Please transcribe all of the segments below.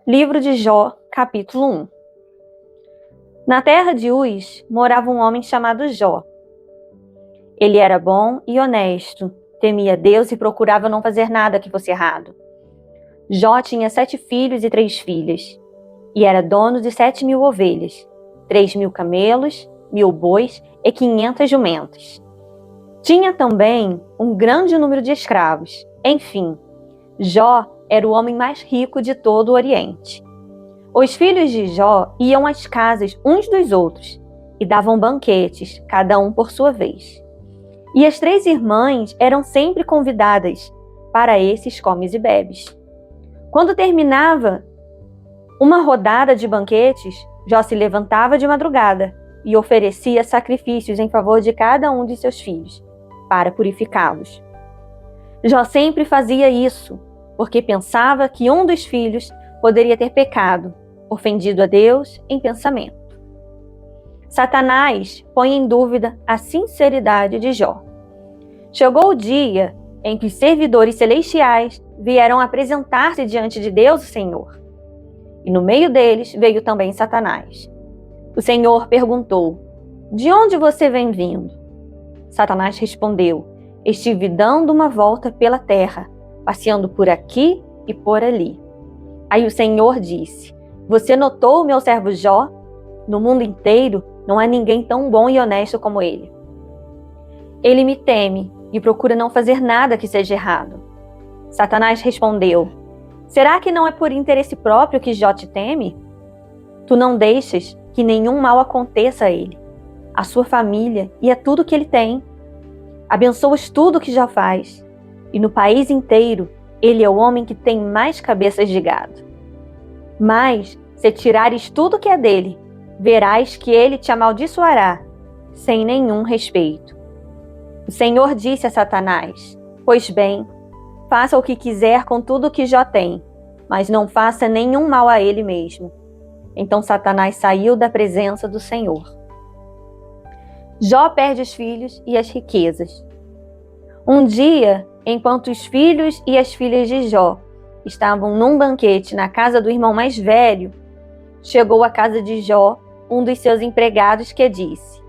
Livro de Jó, capítulo 1. Na terra de Uz morava um homem chamado Jó. Ele era bom e honesto, temia Deus e procurava não fazer nada que fosse errado. Jó tinha 7 filhos e 3 filhas, e era dono de 7.000 ovelhas, 3.000 camelos, 1.000 bois e 500 jumentas. Tinha também um grande número de escravos. Enfim, Jó era o homem mais rico de todo o Oriente. Os filhos de Jó iam às casas uns dos outros e davam banquetes, cada um por sua vez. E as 3 irmãs eram sempre convidadas para esses comes e bebes. Quando terminava uma rodada de banquetes, Jó se levantava de madrugada e oferecia sacrifícios em favor de cada um de seus filhos, para purificá-los. Jó sempre fazia isso, porque pensava que um dos filhos poderia ter pecado, ofendido a Deus em pensamento. Satanás põe em dúvida a sinceridade de Jó. Chegou o dia em que os servidores celestiais vieram apresentar-se diante de Deus, o Senhor. E no meio deles veio também Satanás. O Senhor perguntou: "De onde você vem vindo?" Satanás respondeu: "Estive dando uma volta pela terra, passeando por aqui e por ali." Aí o Senhor disse: "Você notou o meu servo Jó? No mundo inteiro não há ninguém tão bom e honesto como ele. Ele me teme e procura não fazer nada que seja errado." Satanás respondeu: "Será que não é por interesse próprio que Jó te teme? Tu não deixas que nenhum mal aconteça a ele, a sua família e a tudo que ele tem. Abençoas tudo que Jó faz. E no país inteiro, ele é o homem que tem mais cabeças de gado. Mas, se tirares tudo que é dele, verás que ele te amaldiçoará, sem nenhum respeito." O Senhor disse a Satanás: "Pois bem, faça o que quiser com tudo que Jó tem, mas não faça nenhum mal a ele mesmo." Então Satanás saiu da presença do Senhor. Jó perde os filhos e as riquezas. Um dia, enquanto os filhos e as filhas de Jó estavam num banquete na casa do irmão mais velho, chegou à casa de Jó um dos seus empregados que disse: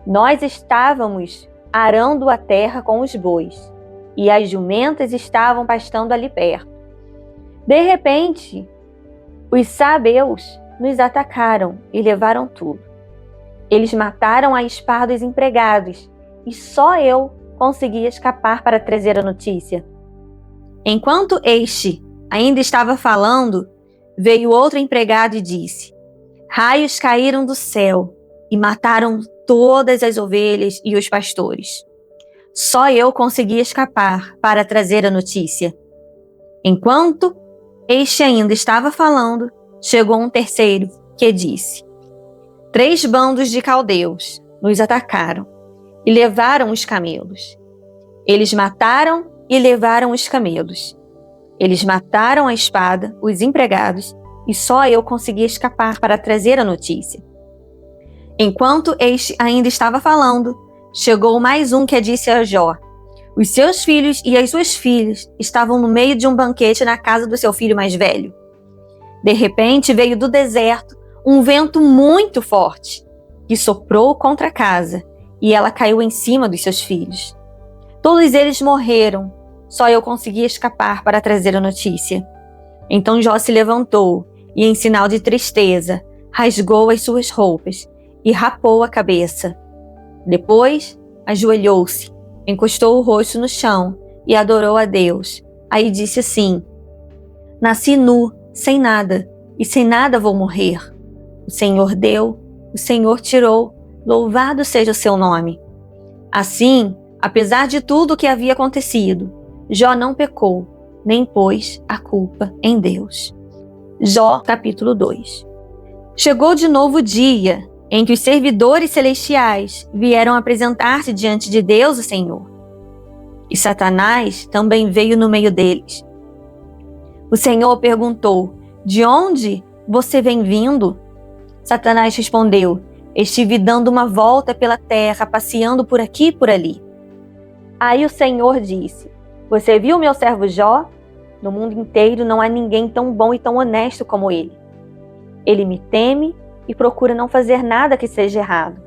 "Nós estávamos arando a terra com os bois, e as jumentas estavam pastando ali perto. De repente, os sabeus nos atacaram e levaram tudo. Eles mataram a espada os empregados, e só eu consegui escapar para trazer a notícia." Enquanto este ainda estava falando, veio outro empregado e disse: "Raios caíram do céu e mataram todas as ovelhas e os pastores. Só eu consegui escapar para trazer a notícia." Enquanto este ainda estava falando, chegou um terceiro que disse: "3 bandos de caldeus nos atacaram e levaram os camelos. Eles mataram e levaram os camelos. Eles mataram a espada, os empregados, e só eu consegui escapar para trazer a notícia." Enquanto este ainda estava falando, chegou mais um que disse a Jó: "Os seus filhos e as suas filhas estavam no meio de um banquete na casa do seu filho mais velho. De repente veio do deserto um vento muito forte, que soprou contra a casa, e ela caiu em cima dos seus filhos. Todos eles morreram, só eu consegui escapar para trazer a notícia." Então Jó se levantou e, em sinal de tristeza, rasgou as suas roupas e rapou a cabeça. Depois, ajoelhou-se, encostou o rosto no chão e adorou a Deus. Aí disse assim: "Nasci nu, sem nada, e sem nada vou morrer. O Senhor deu, o Senhor tirou, louvado seja o seu nome." Assim, apesar de tudo o que havia acontecido, Jó não pecou, nem pôs a culpa em Deus. Jó, capítulo 2. Chegou de novo o dia em que os servidores celestiais vieram apresentar-se diante de Deus, o Senhor. E Satanás também veio no meio deles. O Senhor perguntou: "De onde você vem vindo?" Satanás respondeu: "Estive dando uma volta pela terra, passeando por aqui e por ali." Aí o Senhor disse: "Você viu meu servo Jó? No mundo inteiro não há ninguém tão bom e tão honesto como ele. Ele me teme e procura não fazer nada que seja errado.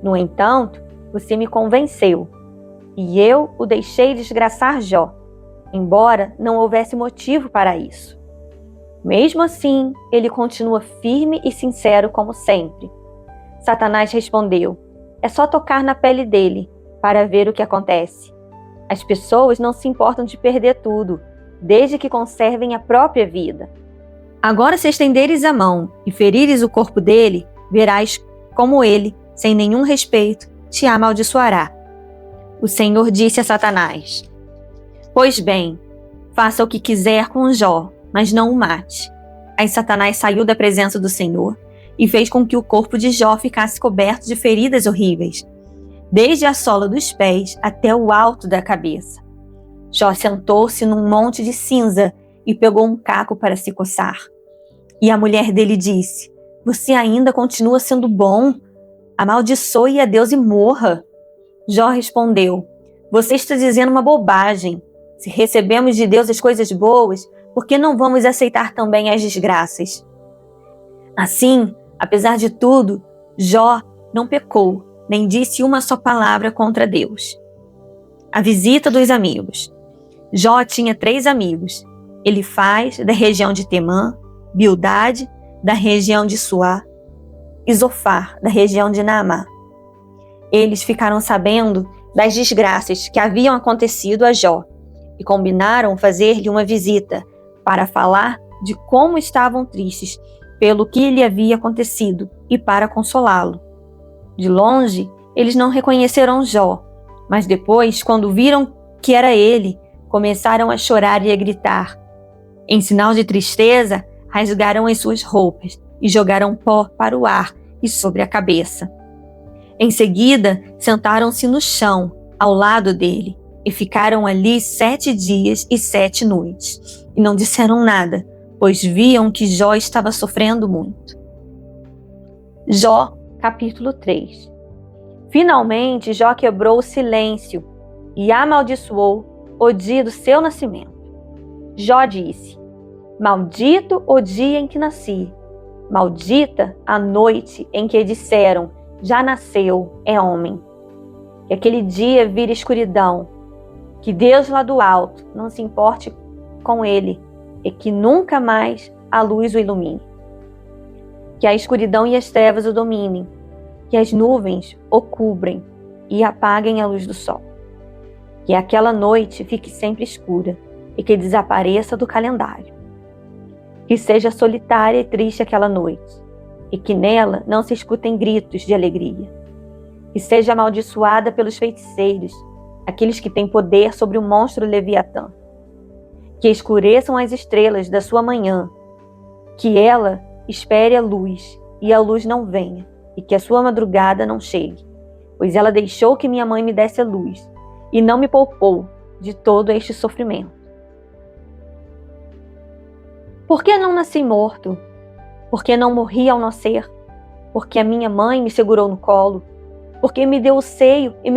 No entanto, você me convenceu, e eu o deixei desgraçar Jó, embora não houvesse motivo para isso. Mesmo assim, ele continua firme e sincero como sempre. Satanás respondeu: é só tocar na pele dele para ver o que acontece. As pessoas não se importam de perder tudo, desde que conservem a própria vida. Agora, se estenderes a mão e ferires o corpo dele, verás como ele, sem nenhum respeito, te amaldiçoará. O Senhor disse a Satanás: pois bem, faça o que quiser com Jó, mas não o mate. Aí Satanás saiu da presença do Senhor e fez com que o corpo de Jó ficasse coberto de feridas horríveis, desde a sola dos pés até o alto da cabeça. Jó sentou-se num monte de cinza e pegou um caco para se coçar. E a mulher dele disse: você ainda continua sendo bom? Amaldiçoe a Deus e morra. Jó respondeu: você está dizendo uma bobagem. Se recebemos de Deus as coisas boas, por que não vamos aceitar também as desgraças? Assim, apesar de tudo, Jó não pecou, nem disse uma só palavra contra Deus. A visita dos amigos. Jó tinha 3 amigos: Elifaz, da região de Temã; Bildade, da região de Suá; e Zofar, da região de Naamá. Eles ficaram sabendo das desgraças que haviam acontecido a Jó e combinaram fazer-lhe uma visita para falar de como estavam tristes pelo que lhe havia acontecido e para consolá-lo. De longe, eles não reconheceram Jó, mas depois, quando viram que era ele, começaram a chorar e a gritar. Em sinal de tristeza, rasgaram as suas roupas e jogaram pó para o ar e sobre a cabeça. Em seguida, sentaram-se no chão, ao lado dele, e ficaram ali 7 dias e 7 noites, e não disseram nada, pois viam que Jó estava sofrendo muito. Jó, capítulo 3. Finalmente, Jó quebrou o silêncio e amaldiçoou o dia do seu nascimento. Jó disse: maldito o dia em que nasci, maldita a noite em que disseram: já nasceu, é homem. Que aquele dia vire escuridão, que Deus lá do alto não se importe com ele e que nunca mais a luz o ilumine. Que a escuridão e as trevas o dominem, que as nuvens o cobrem e apaguem a luz do sol. Que aquela noite fique sempre escura e que desapareça do calendário. Que seja solitária e triste aquela noite, e que nela não se escutem gritos de alegria. Que seja amaldiçoada pelos feiticeiros, aqueles que têm poder sobre o monstro Leviatã. Que escureçam as estrelas da sua manhã, que ela espere a luz e a luz não venha, e que a sua madrugada não chegue, pois ela deixou que minha mãe me desse a luz, e não me poupou de todo este sofrimento. Por que não nasci morto? Por que não morri ao nascer? Porque a minha mãe me segurou no colo? Porque me deu o seio e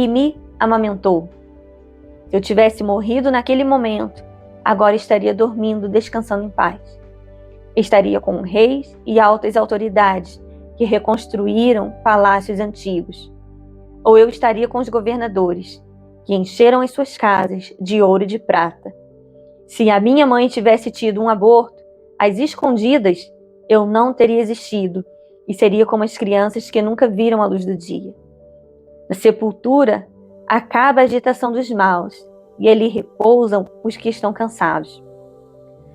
me amamentou? Se eu tivesse morrido naquele momento, agora estaria dormindo, descansando em paz. Estaria com reis e altas autoridades que reconstruíram palácios antigos. Ou eu estaria com os governadores, que encheram as suas casas de ouro e de prata. Se a minha mãe tivesse tido um aborto, às escondidas, eu não teria existido e seria como as crianças que nunca viram a luz do dia. Na sepultura, acaba a agitação dos maus e ali repousam os que estão cansados.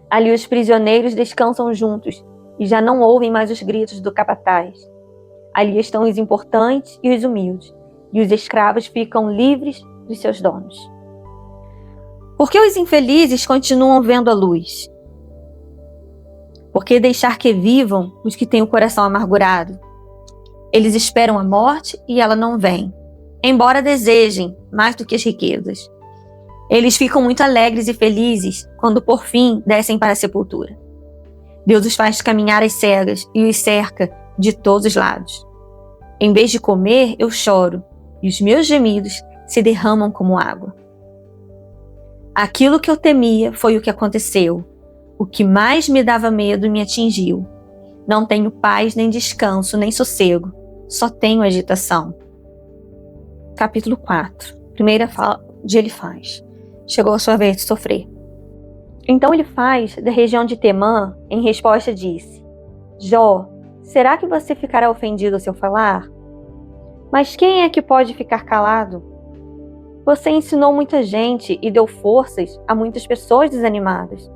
Ali os prisioneiros descansam juntos e já não ouvem mais os gritos do capataz. Ali estão os importantes e os humildes, e os escravos ficam livres dos seus donos. Por que os infelizes continuam vendo a luz? Por que deixar que vivam os que têm o coração amargurado? Eles esperam a morte e ela não vem, embora desejem mais do que as riquezas. Eles ficam muito alegres e felizes quando por fim descem para a sepultura. Deus os faz caminhar às cegas e os cerca de todos os lados. Em vez de comer, eu choro, e os meus gemidos se derramam como água. Aquilo que eu temia foi o que aconteceu. O que mais me dava medo me atingiu. Não tenho paz, nem descanso, nem sossego. Só tenho agitação. Capítulo 4. Primeira fala de Elifaz. Chegou a sua vez de sofrer. Então Elifaz, da região de Temã, em resposta disse: Jó, será que você ficará ofendido se eu falar? Mas quem é que pode ficar calado? Você ensinou muita gente e deu forças a muitas pessoas desanimadas.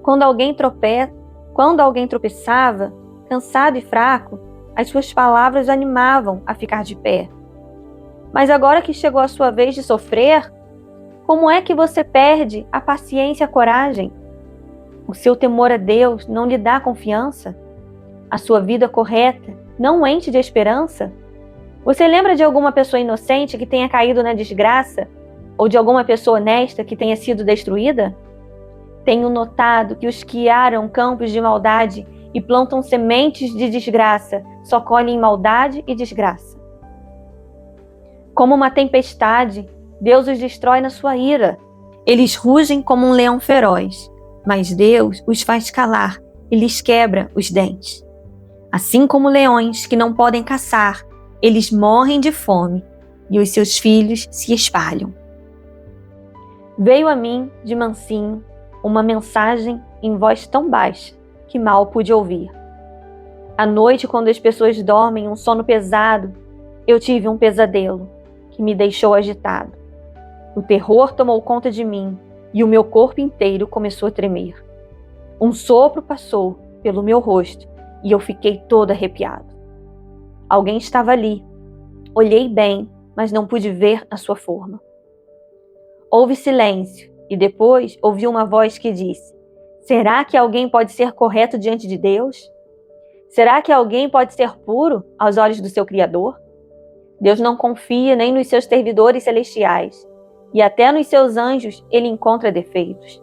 Quando alguém tropeçava, cansado e fraco, as suas palavras o animavam a ficar de pé. Mas agora que chegou a sua vez de sofrer, como é que você perde a paciência e a coragem? O seu temor a Deus não lhe dá confiança? A sua vida correta não o enche de esperança? Você lembra de alguma pessoa inocente que tenha caído na desgraça? Ou de alguma pessoa honesta que tenha sido destruída? Tenho notado que os que aram campos de maldade e plantam sementes de desgraça só colhem maldade e desgraça. Como uma tempestade, Deus os destrói na sua ira. Eles rugem como um leão feroz, mas Deus os faz calar e lhes quebra os dentes. Assim como leões que não podem caçar, eles morrem de fome e os seus filhos se espalham. Veio a mim, de mansinho, uma mensagem em voz tão baixa que mal pude ouvir. À noite, quando as pessoas dormem um sono pesado, eu tive um pesadelo que me deixou agitado. O terror tomou conta de mim e o meu corpo inteiro começou a tremer. Um sopro passou pelo meu rosto e eu fiquei todo arrepiado. Alguém estava ali. Olhei bem, mas não pude ver a sua forma. Houve silêncio e depois ouvi uma voz que disse: será que alguém pode ser correto diante de Deus? Será que alguém pode ser puro aos olhos do seu Criador? Deus não confia nem nos seus servidores celestiais, e até nos seus anjos ele encontra defeitos.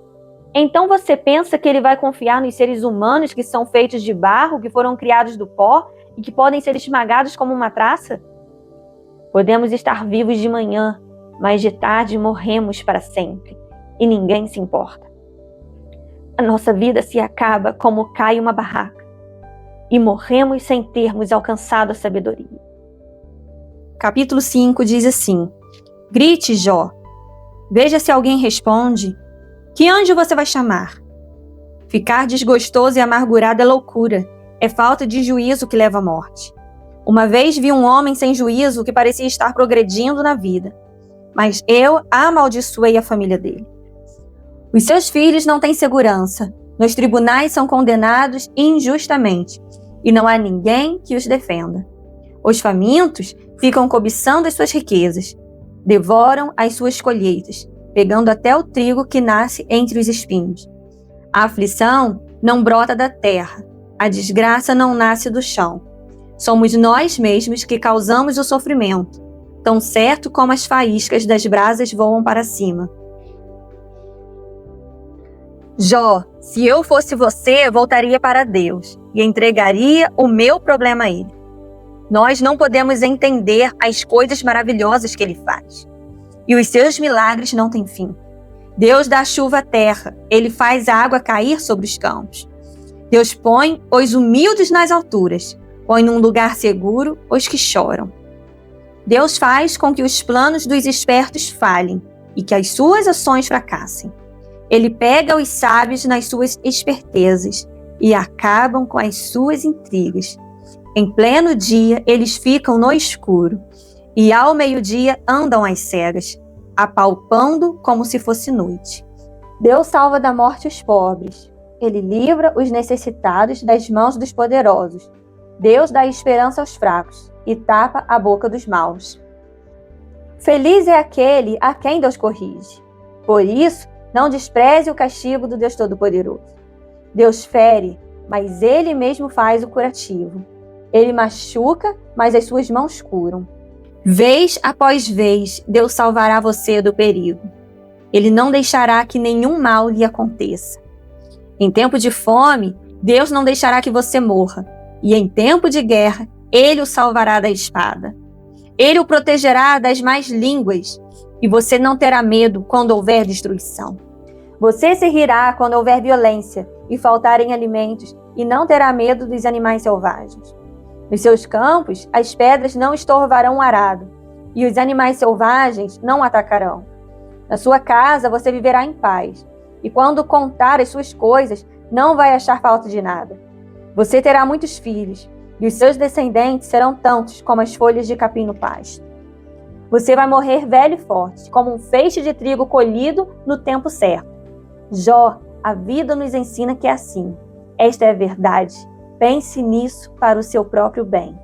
Então você pensa que ele vai confiar nos seres humanos que são feitos de barro, que foram criados do pó e que podem ser esmagados como uma traça? Podemos estar vivos de manhã, mas de tarde morremos para sempre, e ninguém se importa. A nossa vida se acaba como cai uma barraca, e morremos sem termos alcançado a sabedoria. Capítulo 5 diz assim: grite, Jó. Veja se alguém responde. Que anjo você vai chamar? Ficar desgostoso e amargurado é loucura. É falta de juízo que leva à morte. Uma vez vi um homem sem juízo que parecia estar progredindo na vida, mas eu amaldiçoei a família dele. Os seus filhos não têm segurança. Nos tribunais são condenados injustamente, e não há ninguém que os defenda. Os famintos ficam cobiçando as suas riquezas, devoram as suas colheitas, pegando até o trigo que nasce entre os espinhos. A aflição não brota da terra, a desgraça não nasce do chão. Somos nós mesmos que causamos o sofrimento, tão certo como as faíscas das brasas voam para cima. Jó, se eu fosse você, voltaria para Deus e entregaria o meu problema a Ele. Nós não podemos entender as coisas maravilhosas que Ele faz. E os seus milagres não têm fim. Deus dá chuva à terra, Ele faz a água cair sobre os campos. Deus põe os humildes nas alturas, põe num lugar seguro os que choram. Deus faz com que os planos dos espertos falhem e que as suas ações fracassem. Ele pega os sábios nas suas espertezas e acabam com as suas intrigas. Em pleno dia, eles ficam no escuro, e ao meio-dia andam às cegas, apalpando como se fosse noite. Deus salva da morte os pobres. Ele livra os necessitados das mãos dos poderosos. Deus dá esperança aos fracos e tapa a boca dos maus. Feliz é aquele a quem Deus corrige. Por isso, não despreze o castigo do Deus Todo-Poderoso. Deus fere, mas Ele mesmo faz o curativo. Ele machuca, mas as suas mãos curam. Vez após vez, Deus salvará você do perigo. Ele não deixará que nenhum mal lhe aconteça. Em tempo de fome, Deus não deixará que você morra. E em tempo de guerra, Ele o salvará da espada. Ele o protegerá das más línguas e você não terá medo quando houver destruição. Você se rirá quando houver violência e faltarem alimentos, e não terá medo dos animais selvagens. Nos seus campos, as pedras não estorvarão o arado, e os animais selvagens não atacarão. Na sua casa você viverá em paz, e quando contar as suas coisas, não vai achar falta de nada. Você terá muitos filhos, e os seus descendentes serão tantos como as folhas de capim no pasto. Você vai morrer velho e forte, como um feixe de trigo colhido no tempo certo. Jó, a vida nos ensina que é assim. Esta é a verdade. Pense nisso para o seu próprio bem.